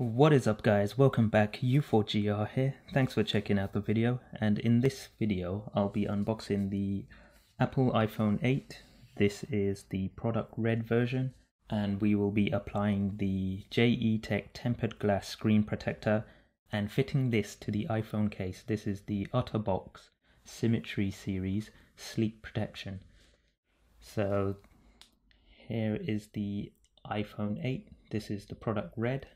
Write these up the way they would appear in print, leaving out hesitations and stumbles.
What is up guys, welcome back, U4GR here. Thanks for checking out the video, and in this video I'll be unboxing the Apple iPhone 8. This is the product red version, and we will be applying the Jetech tempered glass screen protector and fitting this to the iPhone case. This is the Otterbox Symmetry series sleep protection. So here is the iPhone 8. This is the product red.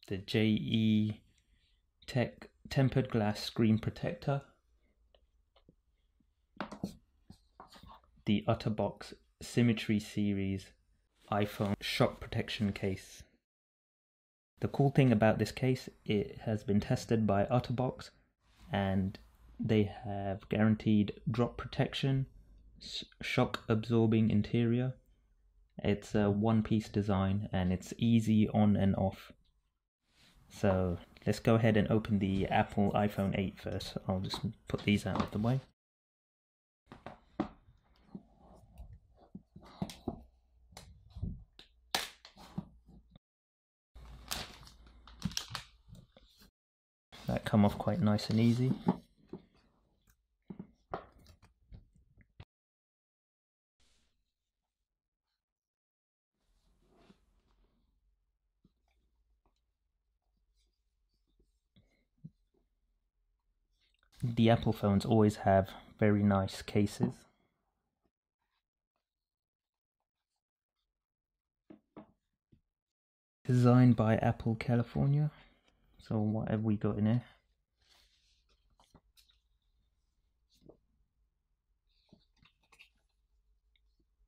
The Jetech tempered glass screen protector, the Otterbox Symmetry series iPhone shock protection case. The cool thing about this case, it has been tested by Otterbox and they have guaranteed drop protection, shock absorbing interior. It's a one-piece design and it's easy on and off. So let's go ahead and open the Apple iPhone 8 first. I'll just put these out of the way. That come off quite nice and easy. The Apple phones always have very nice cases. Designed by Apple California. So what have we got in here?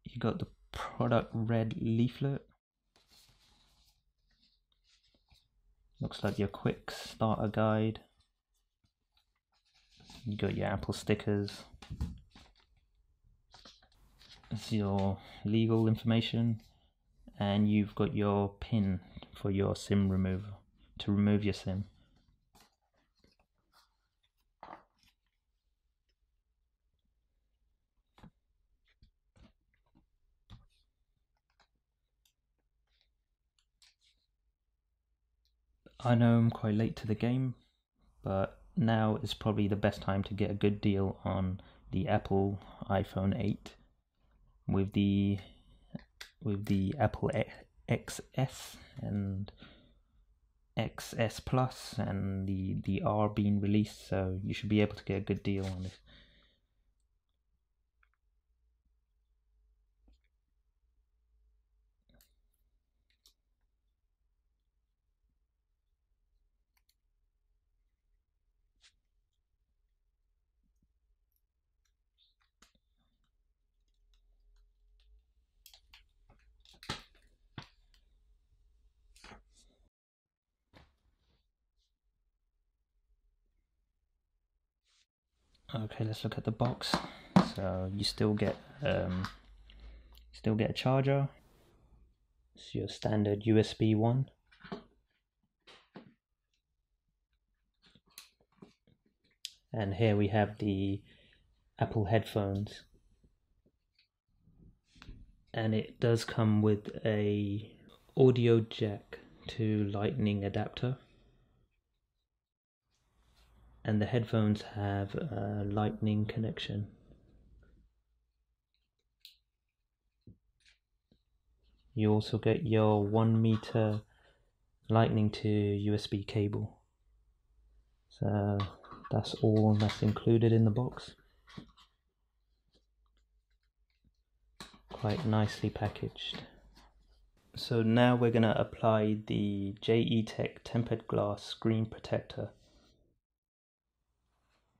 You got the product red leaflet. Looks like your quick starter guide. You got your Apple stickers. It's your legal information, and you've got your pin for your SIM remover to remove your SIM. I know I'm quite late to the game, but now is probably the best time to get a good deal on the Apple iPhone 8 with the Apple XS and XS Plus and the R being released, so you should be able to get a good deal on this. Okay, let's look at the box. So you still get a charger. It's your standard USB 1. And here we have the Apple headphones. And it does come with a audio jack to lightning adapter. And the headphones have a lightning connection. You also get your 1 meter lightning to USB cable. So that's all that's included in the box. Quite nicely packaged. So now we're going to apply the Jetech tempered glass screen protector.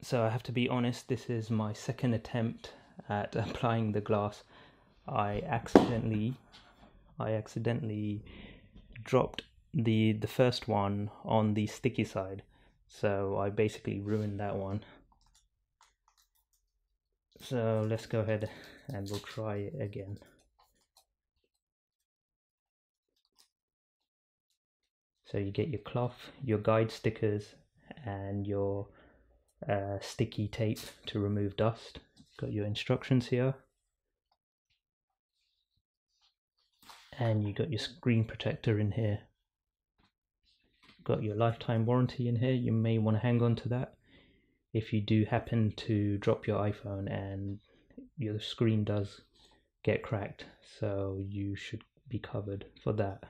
So I have to be honest, this is my second attempt at applying the glass. I accidentally dropped the first one on the sticky side, so I basically ruined that one. So let's go ahead and we'll try it again. So you get your cloth, your guide stickers, and your sticky tape to remove dust. Got your instructions here. and you got your screen protector in here. Got your lifetime warranty in here. You may want to hang on to that if you do happen to drop your iPhone and your screen does get cracked, so you should be covered for that.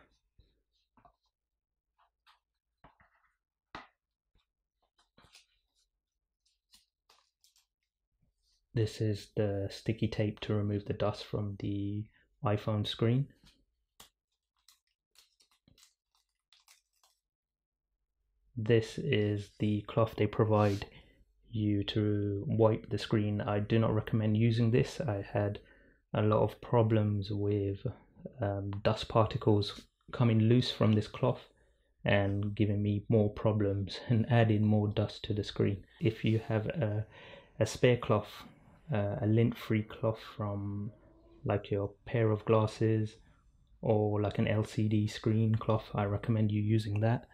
This is the sticky tape to remove the dust from the iPhone screen. This is the cloth they provide you to wipe the screen. I do not recommend using this. I had a lot of problems with dust particles coming loose from this cloth and giving me more problems and adding more dust to the screen. If you have a spare cloth, a lint-free cloth from like your pair of glasses or like an LCD screen cloth, I recommend you using that.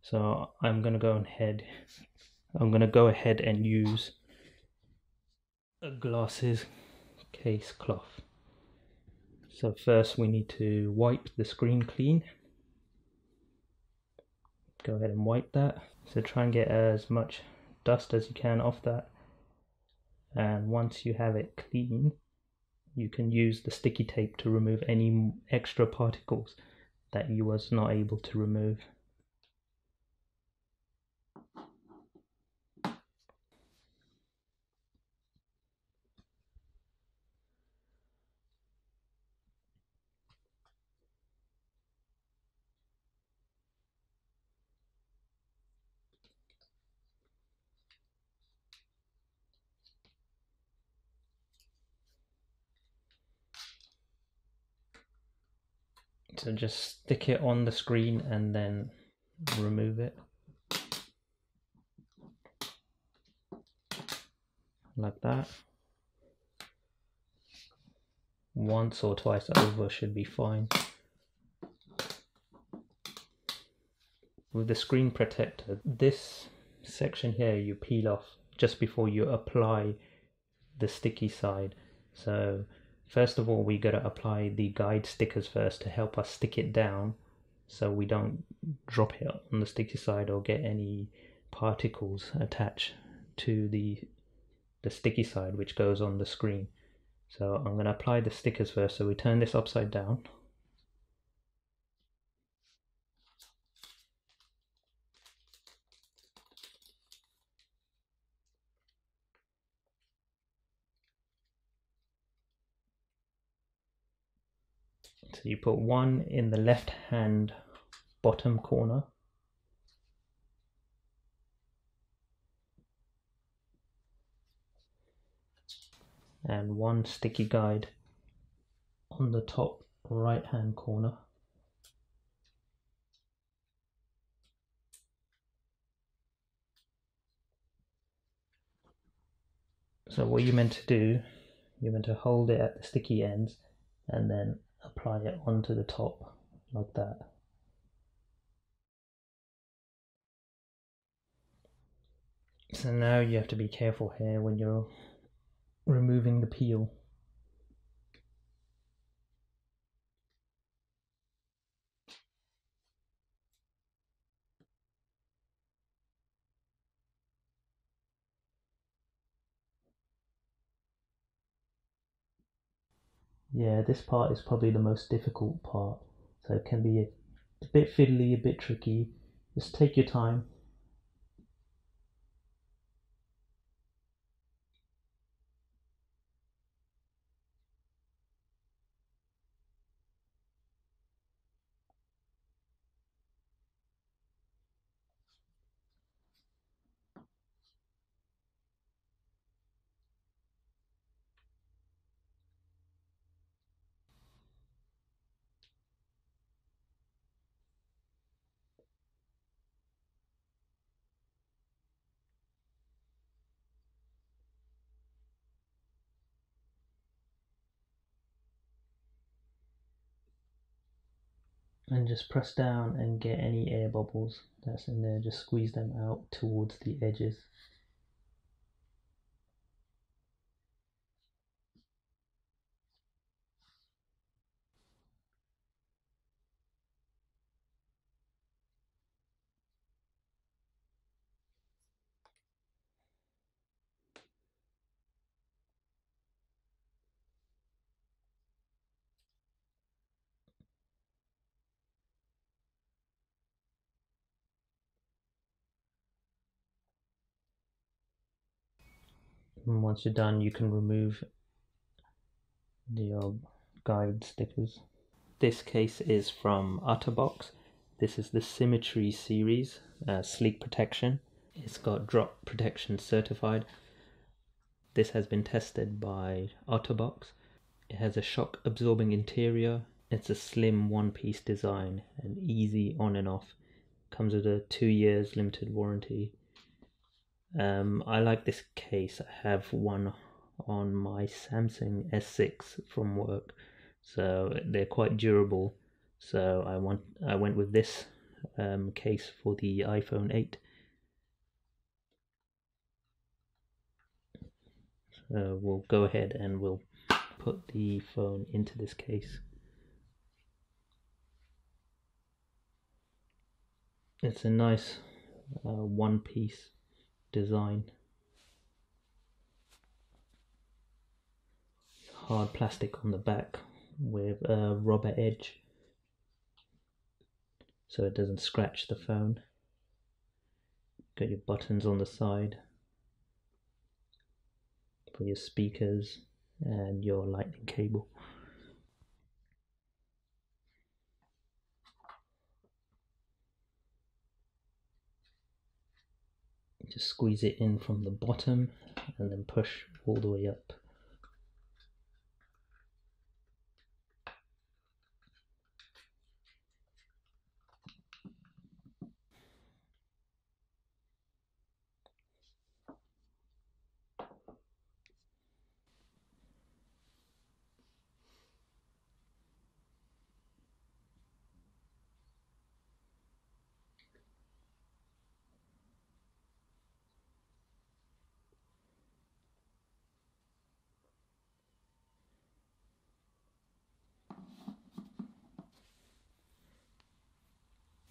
So I'm gonna go ahead and use a glasses case cloth. So first we need to wipe the screen clean. Go ahead and wipe that. So try and get as much dust as you can off that. And once you have it clean, you can use the sticky tape to remove any extra particles that you was not able to remove. So just stick it on the screen and then remove it. Like that. Once or twice over should be fine. With the screen protector, this section here you peel off just before you apply the sticky side. So first of all, we got to apply the guide stickers first to help us stick it down so we don't drop it on the sticky side or get any particles attached to the sticky side which goes on the screen. So I'm going to apply the stickers first. So we turn this upside down. So you put one in the left hand bottom corner, and one sticky guide on the top right hand corner. So what you're meant to do, you're meant to hold it at the sticky ends and then apply it onto the top like that. So now you have to be careful here when you're removing the peel. Yeah, this part is probably the most difficult part, so it can be a bit fiddly, a bit tricky. Just take your time. And just press down and get any air bubbles that's in there, just squeeze them out towards the edges. And once you're done, you can remove the guide stickers. This case is from Otterbox. This is the Symmetry series, sleek protection. It's got drop protection certified. This has been tested by Otterbox. It has a shock absorbing interior. It's a slim one-piece design and easy on and off. Comes with a 2 years limited warranty. I like this case. I have one on my Samsung S6 from work, so they're quite durable. So I went with this case for the iPhone 8. So we'll go ahead and we'll put the phone into this case. It's a nice one-piece design. Hard plastic on the back with a rubber edge so it doesn't scratch the phone. Got your buttons on the side for your speakers and your lightning cable. Just squeeze it in from the bottom and then push all the way up.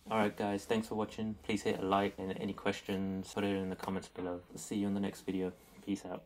Alright guys, thanks for watching. Please hit a like, and any questions, put it in the comments below. See you in the next video. Peace out.